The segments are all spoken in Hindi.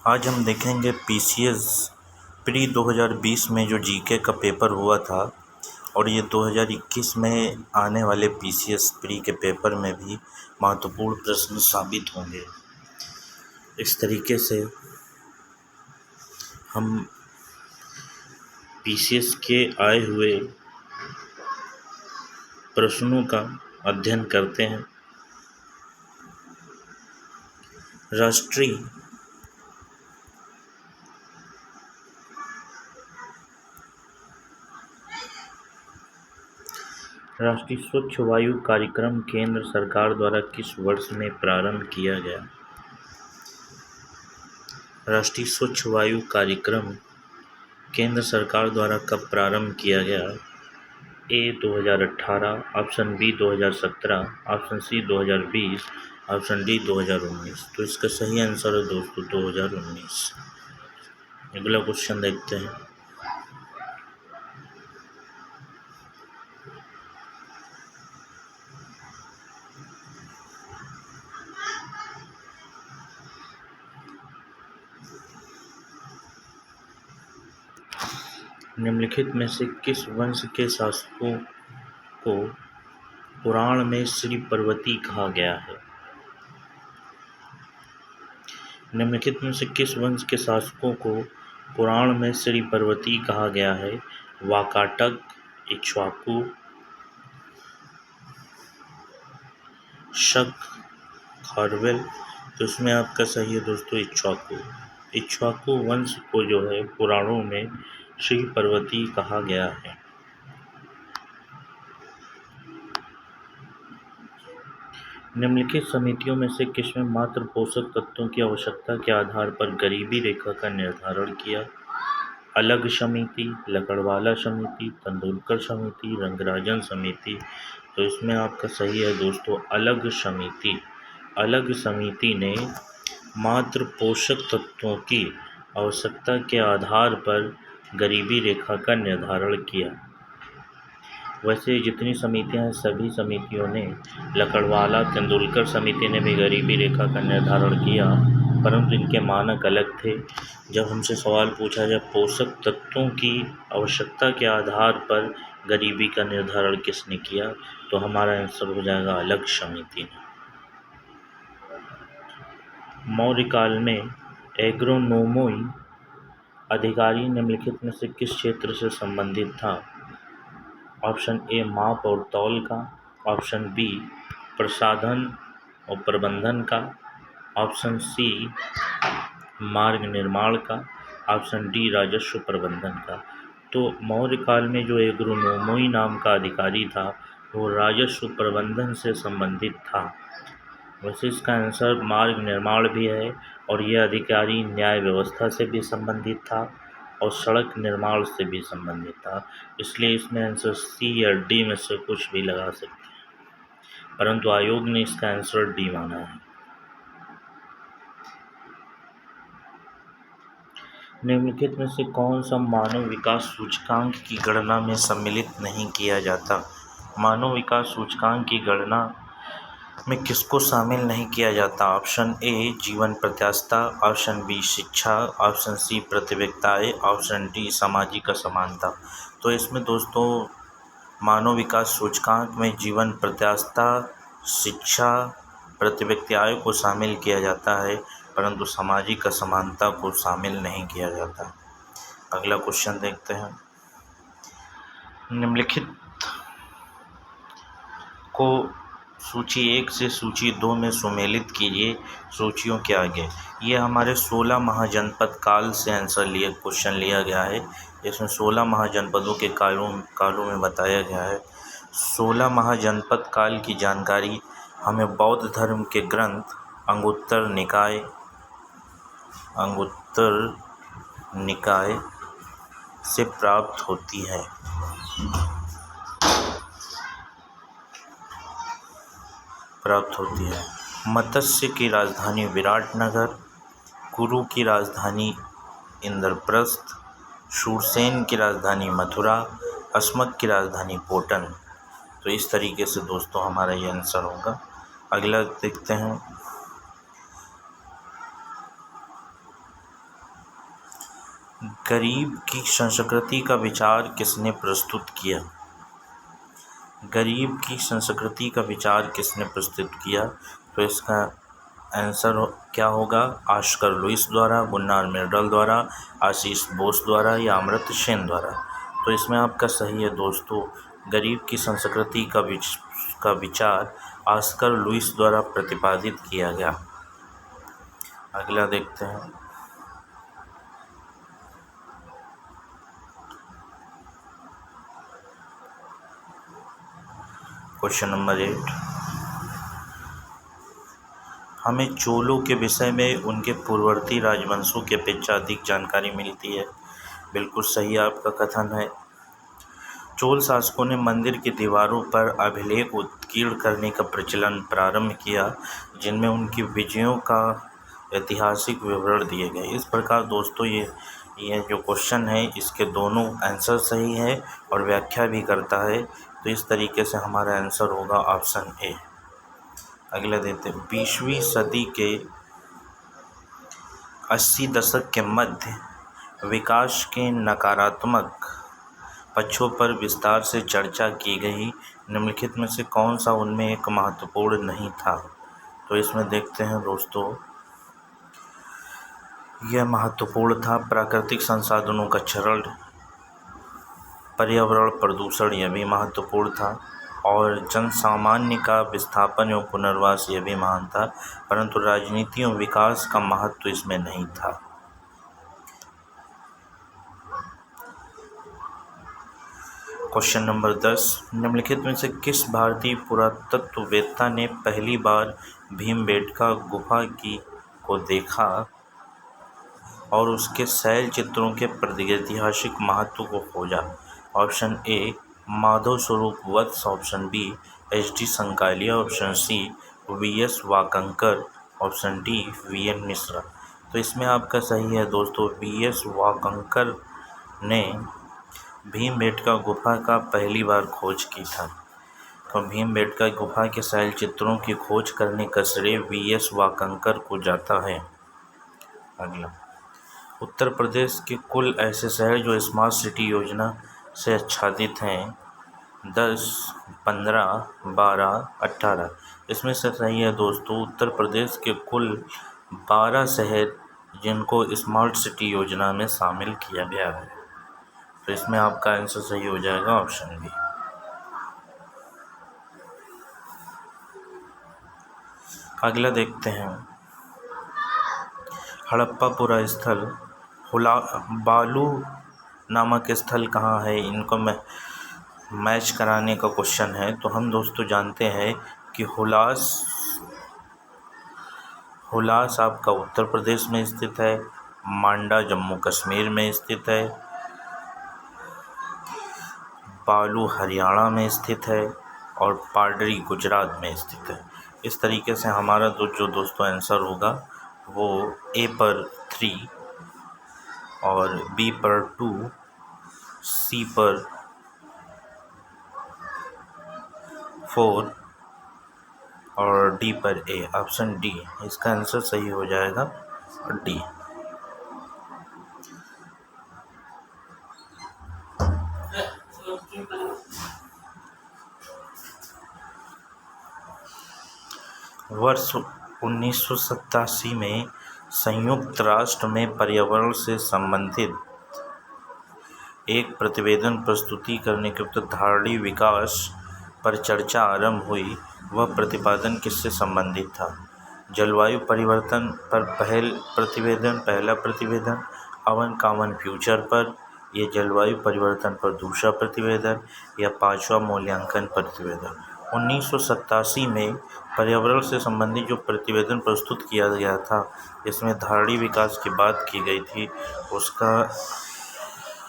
आज हम देखेंगे पीसीएस प्री 2020 में जो जीके का पेपर हुआ था और ये 2021 में आने वाले पीसीएस प्री के पेपर में भी महत्वपूर्ण प्रश्न साबित होंगे। इस तरीके से हम पीसीएस के आए हुए प्रश्नों का अध्ययन करते हैं। राष्ट्रीय स्वच्छ वायु कार्यक्रम केंद्र सरकार द्वारा किस वर्ष में प्रारंभ किया गया? राष्ट्रीय स्वच्छ वायु कार्यक्रम केंद्र सरकार द्वारा कब प्रारंभ किया गया? A 2018, option B 2017, option C 2020, option D 2019। तो इसका सही आंसर है दोस्तों 2019। अगला क्वेश्चन देखते हैं। निम्नलिखित में से किस वंश के शासकों को पुराण में श्री पर्वती कहा गया है? निम्नलिखित में से किस वंश के शासकों को पुराण में श्री पर्वती कहा गया है? वाकाटक, इक्ष्वाकु, शक, खारवेल। तो इसमें आपका सही है दोस्तों इक्ष्वाकु। इक्ष्वाकु वंश को जो है पुराणों में श्री पर्वती कहा गया है। निम्नलिखित समितियों में से किसमें मात्र पोषक तत्वों की आवश्यकता के आधार पर गरीबी रेखा का निर्धारण किया? अलग समिति, लकड़वाला समिति, तेंदुलकर समिति, रंगराजन समिति। तो इसमें आपका सही है दोस्तों अलग समिति। अलग समिति ने मात्र पोषक तत्वों की आवश्यकता के आधार पर गरीबी रेखा का निर्धारण किया। वैसे जितनी समितियां हैं सभी समितियों ने, लकड़वाला, तेंदुलकर समिति ने भी गरीबी रेखा का निर्धारण किया, परंतु इनके मानक अलग थे। जब हमसे सवाल पूछा जाए पोषक तत्वों की आवश्यकता के आधार पर गरीबी का निर्धारण किसने किया, तो हमारा आंसर हो जाएगा अलग समिति ने। मौर्य काल में एग्रोनोमोई अधिकारी निम्नलिखित में से किस क्षेत्र से संबंधित था? ऑप्शन ए माप और तौल का, ऑप्शन बी प्रसाधन और प्रबंधन का, ऑप्शन सी मार्ग निर्माण का, ऑप्शन डी राजस्व प्रबंधन का। तो मौर्य काल में जो एग्रोनोमोई नाम का अधिकारी था वो राजस्व प्रबंधन से संबंधित था। वैसे इसका आंसर मार्ग निर्माण भी है और यह अधिकारी न्याय व्यवस्था से भी संबंधित था और सड़क निर्माण से भी संबंधित था। इसलिए इसमें आंसर सी या डी में से कुछ भी लगा सकते हैं, परंतु आयोग ने इसका आंसर डी माना है। निम्नलिखित में से कौन सा मानव विकास सूचकांक की गणना में सम्मिलित नहीं किया जाता? मानव विकास सूचकांक की गणना में किसको शामिल नहीं किया जाता? ऑप्शन ए जीवन प्रत्याशा, ऑप्शन बी शिक्षा, ऑप्शन सी प्रतियोगिताएं, ऑप्शन डी सामाजिक असमानता। तो इसमें दोस्तों मानव विकास सूचकांक में जीवन प्रत्याशा, शिक्षा, प्रतियोगिताएं को शामिल किया जाता है, परंतु सामाजिक असमानता को शामिल नहीं किया जाता। अगला क्वेश्चन देखते हैं। निम्नलिखित को सूची 1 से सूची 2 में सुमेलित कीजिए सूचियों के आगे। ये हमारे 16 महाजनपद काल से आंसर क्वेश्चन लिया गया है। इसमें 16 महाजनपदों के कालों में बताया गया है। 16 महाजनपद काल की जानकारी हमें बौद्ध धर्म के ग्रंथ अंगुत्तर निकाय से प्राप्त होती है। मत्स्य की राजधानी विराटनगर, कुरु की राजधानी इंद्रप्रस्थ, शूरसेन की राजधानी मथुरा, अस्मक की राजधानी पोटन। तो इस तरीके से दोस्तों हमारा ये आंसर होगा। अगला देखते हैं। गरीब की संस्कृति का विचार किसने प्रस्तुत किया? गरीब की संस्कृति का विचार किसने प्रस्तुत किया? तो इसका आंसर क्या होगा? ऑस्कर लुइस द्वारा, गुन्नार मिर्डल द्वारा, आशीष बोस द्वारा या अमर्त्य सेन द्वारा। तो इसमें आपका सही है दोस्तों, गरीब की संस्कृति का विचार ऑस्कर लुइस द्वारा प्रतिपादित किया गया। अगला देखते हैं। क्वेश्चन नंबर 8, हमें चोलों के विषय में उनके पूर्ववर्ती राजवंशों की अपेक्षा अधिक जानकारी मिलती है। बिल्कुल सही आपका कथन है। चोल शासकों ने मंदिर की दीवारों पर अभिलेख उत्कीर्ण करने का प्रचलन प्रारंभ किया, जिनमें उनकी विजयों का ऐतिहासिक विवरण दिए गए। इस प्रकार दोस्तों ये जो क्वेश्चन है इसके दोनों आंसर सही है और व्याख्या भी करता है। तो इस तरीके से हमारा आंसर होगा ऑप्शन ए। अगला देते हैं। 20वीं सदी के 80 दशक के मध्य विकास के नकारात्मक पक्षों पर विस्तार से चर्चा की गई। निम्नलिखित में से कौन सा उनमें एक महत्वपूर्ण नहीं था? तो इसमें देखते हैं दोस्तों, यह महत्वपूर्ण था प्राकृतिक संसाधनों का क्षरण, पर्यावरण प्रदूषण, यह भी महत्वपूर्ण था, और जनसामान्य का विस्थापन एवं पुनर्वास, यह भी महान था। परंतु राजनीति एवं विकास का महत्व इसमें नहीं था। क्वेश्चन नंबर 10, निम्नलिखित में से किस भारतीय पुरातत्ववेत्ता ने पहली बार भीमबेटका गुफा को देखा और उसके शैल चित्रों के प्रागैतिहासिक महत्व को खोजा? Option A Madhav Swarup Vats, option B H D. Sankalia, option C V S. Wakankar, option D V N. Mishra. तो इसमें आपका सही है दोस्तों, वी.एस. वाकंकर ने भीमबेटका गुफा का पहली बार खोज की था। तो भीमबेटका गुफा के शैल चित्रों की खोज करने का श्रेय वी.एस. वाकंकर को जाता है। अगला, उत्तर प्रदेश के कुल ऐसे शहर जो स्मार्ट सिटी योजना से आच्छादित हैं 10, 15, 12, 18। इसमें से सही है दोस्तों, उत्तर प्रदेश के कुल 12 शहर जिनको स्मार्ट सिटी योजना में शामिल किया गया है। तो इसमें आपका आंसर सही हो जाएगा ऑप्शन बी। अगला देखते हैं। हड़प्पापुरा स्थल बालू नामक स्थल कहाँ है? इनको मैच कराने का क्वेश्चन है। तो हम दोस्तों जानते हैं कि हुलास आपका उत्तर प्रदेश में स्थित है, मांडा जम्मू कश्मीर में स्थित है, बालू हरियाणा में स्थित है और पाडरी गुजरात में स्थित है। इस तरीके से हमारा जो दोस्तों आंसर होगा वो ए पर 3 और बी पर 2, सी पर 4 और डी पर ए, ऑप्शन डी। इसका आंसर सही हो जाएगा डी। वर्ष 1987 में संयुक्त राष्ट्र में पर्यावरण से संबंधित एक प्रतिवेदन प्रस्तुति करने के उत्तर धारणीय विकास पर चर्चा आरंभ हुई। वह प्रतिपादन किससे संबंधित था? जलवायु परिवर्तन पर पहला प्रतिवेदन, अवन कॉमन फ्यूचर पर, यह जलवायु परिवर्तन पर दूसरा प्रतिवेदन या 5वां मूल्यांकन प्रतिवेदन। 1987 में पर्यावरण से संबंधित जो प्रतिवेदन प्रस्तुत किया गया था, इसमें धारणीय विकास की बात की गई थी। उसका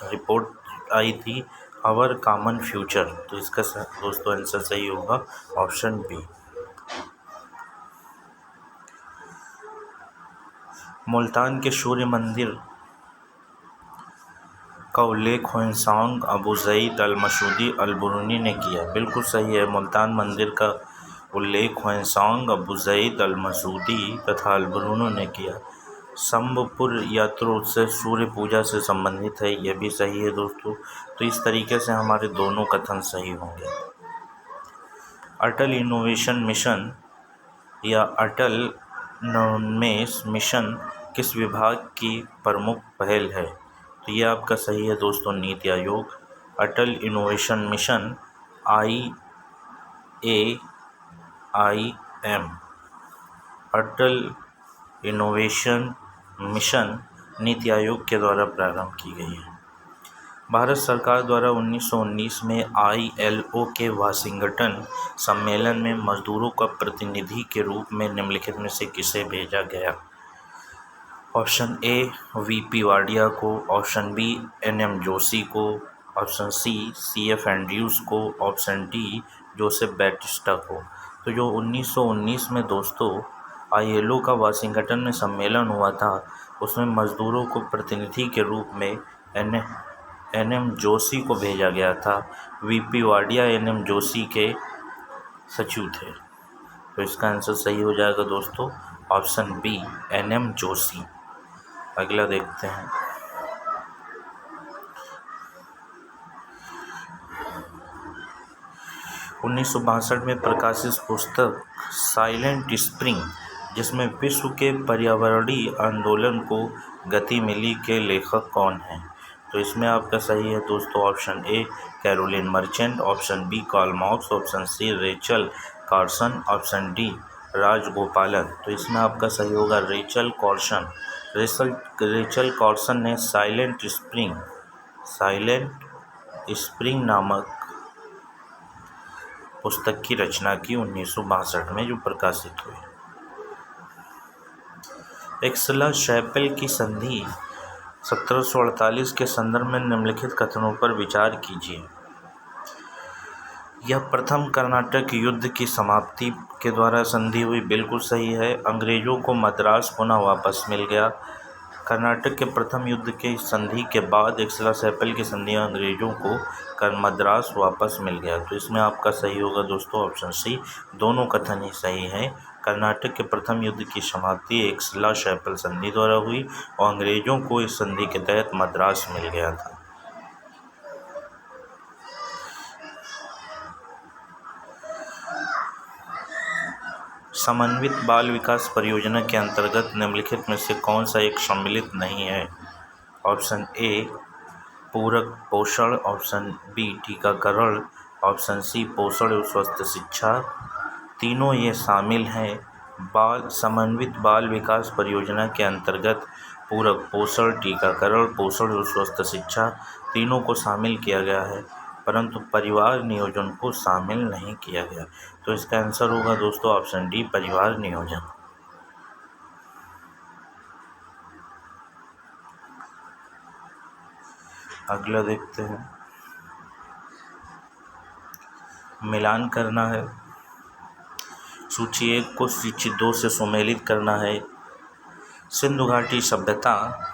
रिपोर्ट आई थी आवर कॉमन फ्यूचर। तो इसका दोस्तों आंसर सही होगा ऑप्शन बी। मुल्तान के सूर्य मंदिर का उल्लेख ह्वेनसांग, अबू ज़ईद अल-मसूदी, अल-बुरूनी ने किया। बिल्कुल सही है, मुल्तान मंदिर का उल्लेख ह्वेनसांग, अबू ज़ईद अल-मसूदी तथा अल-बुरूनी ने किया। शंभपुर यात्रोत्सव सूर्य पूजा से संबंधित है, यह भी सही है दोस्तों। तो इस तरीके से हमारे दोनों कथन सही होंगे। अटल इनोवेशन मिशन या अटल नवोन्मेष मिशन किस विभाग की प्रमुख पहल है? तो ये आपका सही है दोस्तों, नीति आयोग। अटल इनोवेशन मिशन IAIM, अटल इनोवेशन मिशन नीति आयोग के द्वारा प्रारंभ की गई है। भारत सरकार द्वारा 1919 में ILO के वाशिंगटन सम्मेलन में मजदूरों का प्रतिनिधि के रूप में निम्नलिखित में से किसे भेजा गया? ऑप्शन ए VP वाडिया को, ऑप्शन बी NM जोशी को, ऑप्शन सी CF एंड्रयूज़ को, ऑप्शन डी जोसेफ बैटिस्टा को। तो जो 1919 में दोस्तों ILO का वाशिंगटन में सम्मेलन हुआ था, उसमें मजदूरों को प्रतिनिधि के रूप में NM जोशी को भेजा गया था। VP वाडिया NM जोशी के सचिव थे। तो इसका आंसर सही हो जाएगा दोस्तों, ऑप्शन बी NM जोशी। अगला देखते हैं। उन्नीस में प्रकाशित पुस्तक साइलेंट स्प्रिंग, जिसमें विश्व के पर्यावरणीय आंदोलन को गति मिली, के लेखक कौन हैं? तो इसमें आपका सही है दोस्तों, option A Carolyn Merchant, option B Karl Marx, option C Rachel Carson, option D Rajagopalan. तो इसमें आपका सही होगा रेचल कार्सन। रेचल कार्सन ने साइलेंट स्प्रिंग नामक पुस्तक की रचना की 1962 में, जो प्रकाशित हुई। एक्सला-शैपेल की संधि 1748 के संदर्भ में निम्नलिखित कथनों पर विचार कीजिए। यह प्रथम कर्नाटक युद्ध की समाप्ति के द्वारा संधि हुई, बिल्कुल सही है। अंग्रेजों को मद्रास पुनः वापस मिल गया। कर्नाटक के प्रथम युद्ध की संधि के बाद एक्सला-शैपेल की संधि अंग्रेजों को मद्रास वापस मिल गया। तो इसमें आपका सही होगा दोस्तों, ऑप्शन सी। दोनों कथन ही सही हैं। कर्नाटक के प्रथम युद्ध की समाप्ति एक्सला-शैपेल संधि द्वारा हुई और अंग्रेजों को इस संधि के तहत मद्रास मिल गया था। समन्वित बाल विकास परियोजना के अंतर्गत निम्नलिखित में से कौन सा एक सम्मिलित नहीं है? ऑप्शन ए पूरक पोषण, ऑप्शन बी टीकाकरण, ऑप्शन सी पोषण एवं स्वस्थ शिक्षा। तीनों ये शामिल हैं। समन्वित बाल विकास परियोजना के अंतर्गत पूरक पोषण, टीकाकरण, पोषण एवं स्वस्थ शिक्षा तीनों को शामिल किया गया है, परंतु परिवार नियोजन को शामिल नहीं किया गया। तो इसका आंसर होगा दोस्तों ऑप्शन डी परिवार नियोजन। अगला देखते हैं। मिलान करना है, सूची 1 को सूची 2 से सुमेलित करना है। सिंधु घाटी सभ्यता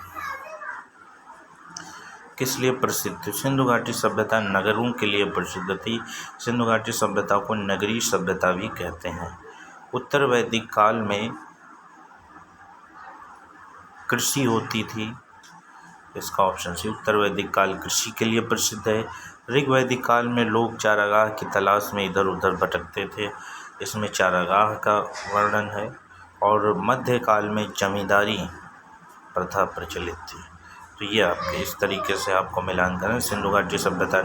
किस लिए प्रसिद्ध थी? सिंधु घाटी सभ्यता नगरों के लिए प्रसिद्ध थी। सिंधु घाटी सभ्यता को नगरीय सभ्यता भी कहते हैं। उत्तर वैदिक काल में कृषि होती थी, इसका ऑप्शन सी उत्तर वैदिक काल कृषि के लिए प्रसिद्ध है। ऋग वैदिक काल में लोग चारागाह की तलाश में इधर उधर भटकते थे, इसमें चारागाह का वर्णन है। और मध्यकाल में जमींदारी प्रथा प्रचलित थी। तो ये आपके इस तरीके से आपको मिलान करें सिंधु घाटी सभ्यता।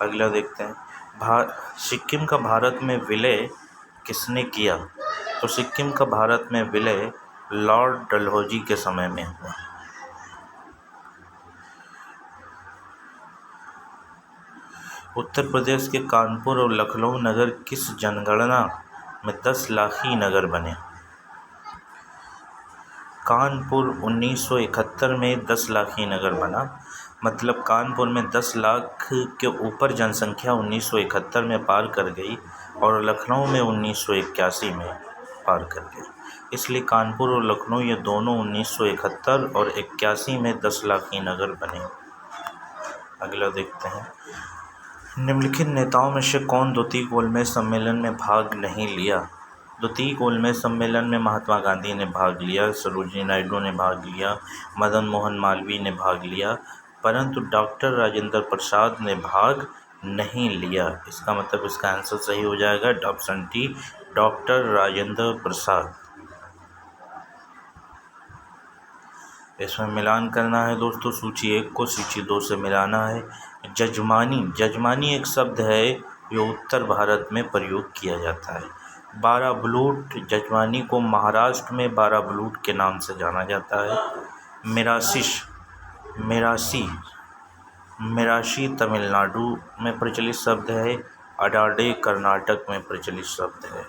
अगला देखते हैं। सिक्किम का भारत में विलय किसने किया? तो सिक्किम का भारत में विलय लॉर्ड डलहौजी के समय में हुआ। उत्तर प्रदेश के कानपुर और लखनऊ नगर किस जनगणना में 10 लाखी नगर बने? कानपुर 1971 में 10 लाखी नगर बना, मतलब कानपुर में 10 लाख के ऊपर जनसंख्या 1971 में पार कर गई और लखनऊ में 1981 में पार कर गई। इसलिए कानपुर और लखनऊ ये दोनों 1971 और 81 में 10 लाखी नगर बने। अगला देखते हैं। निम्नलिखित नेताओं में से कौन द्वितीय गोलमेज सम्मेलन में भाग नहीं लिया? द्वितीय गोलमेज सम्मेलन में महात्मा गांधी ने भाग लिया, सरोजिनी नायडू ने भाग लिया, मदन मोहन मालवीय ने भाग लिया, परंतु डॉक्टर राजेंद्र प्रसाद ने भाग नहीं लिया। इसका मतलब इसका आंसर सही हो जाएगा option D, doctor Rajendra Prasad. इसमें मिलान करना है दोस्तों, सूची 1 को सूची 2 से मिलाना है। जजमानी एक शब्द है जो उत्तर भारत में प्रयोग किया जाता है। बाराबलूट, जजमानी को महाराष्ट्र में बाराबलूट के नाम से जाना जाता है। मिरासी तमिलनाडु में प्रचलित शब्द है। अडाडे कर्नाटक में प्रचलित शब्द है।